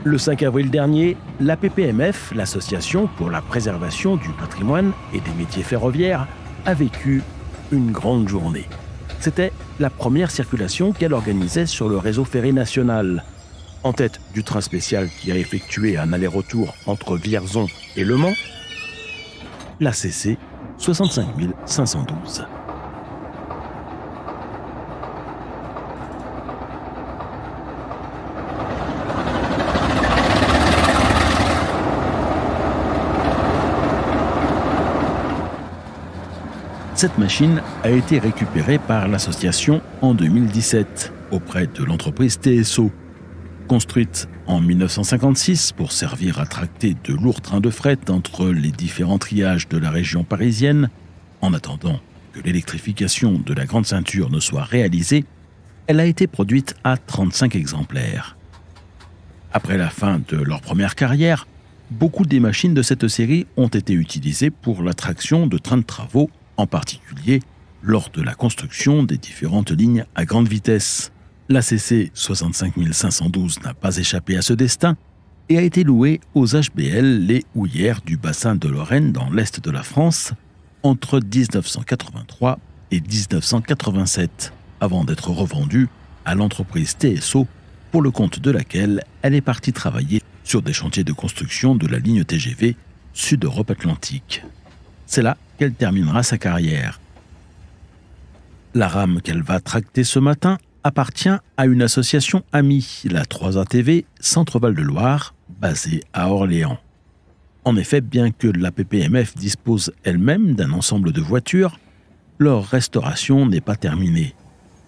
Le 5 avril dernier, la PPMF, l'Association pour la préservation du patrimoine et des métiers ferroviaires, a vécu une grande journée. C'était la première circulation qu'elle organisait sur le réseau ferré national. En tête du train spécial qui a effectué un aller-retour entre Vierzon et Le Mans, la CC 65 512. Cette machine a été récupérée par l'association en 2017 auprès de l'entreprise TSO. Construite en 1956 pour servir à tracter de lourds trains de fret entre les différents triages de la région parisienne, en attendant que l'électrification de la grande ceinture ne soit réalisée, elle a été produite à 35 exemplaires. Après la fin de leur première carrière, beaucoup des machines de cette série ont été utilisées pour la traction de trains de travaux, en particulier lors de la construction des différentes lignes à grande vitesse. La CC 65 512 n'a pas échappé à ce destin et a été louée aux HBL Les Houillères du bassin de Lorraine dans l'est de la France entre 1983 et 1987, avant d'être revendue à l'entreprise TSO pour le compte de laquelle elle est partie travailler sur des chantiers de construction de la ligne TGV Sud-Europe Atlantique. C'est là qu'elle terminera sa carrière. La rame qu'elle va tracter ce matin appartient à une association amie, la 3ATV Centre-Val de Loire, basée à Orléans. En effet, bien que la PPMF dispose elle-même d'un ensemble de voitures, leur restauration n'est pas terminée.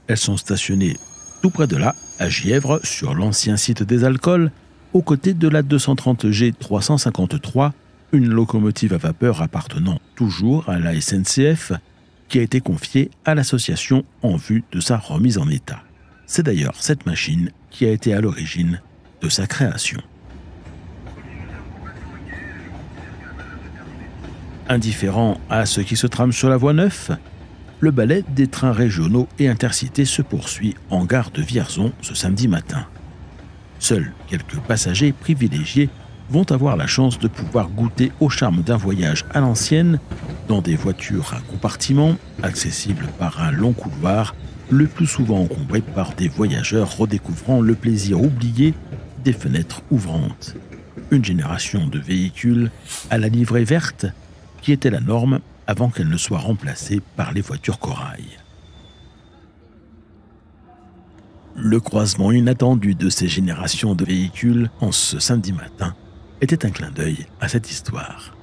Elles sont stationnées tout près de là, à Gièvre, sur l'ancien site des Alcools, aux côtés de la 230G 353, une locomotive à vapeur appartenant toujours à la SNCF, qui a été confiée à l'association en vue de sa remise en état. C'est d'ailleurs cette machine qui a été à l'origine de sa création. Indifférent à ce qui se trame sur la voie 9, le ballet des trains régionaux et intercités se poursuit en gare de Vierzon ce samedi matin. Seuls quelques passagers privilégiés vont avoir la chance de pouvoir goûter au charme d'un voyage à l'ancienne dans des voitures à compartiments accessibles par un long couloir, le plus souvent encombré par des voyageurs redécouvrant le plaisir oublié des fenêtres ouvrantes. Une génération de véhicules à la livrée verte qui était la norme avant qu'elle ne soit remplacée par les voitures corail. Le croisement inattendu de ces générations de véhicules en ce samedi matin était un clin d'œil à cette histoire.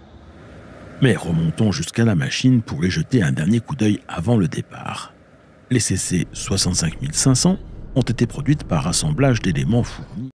Mais remontons jusqu'à la machine pour y jeter un dernier coup d'œil avant le départ. Les CC 65 500 ont été produites par assemblage d'éléments fournis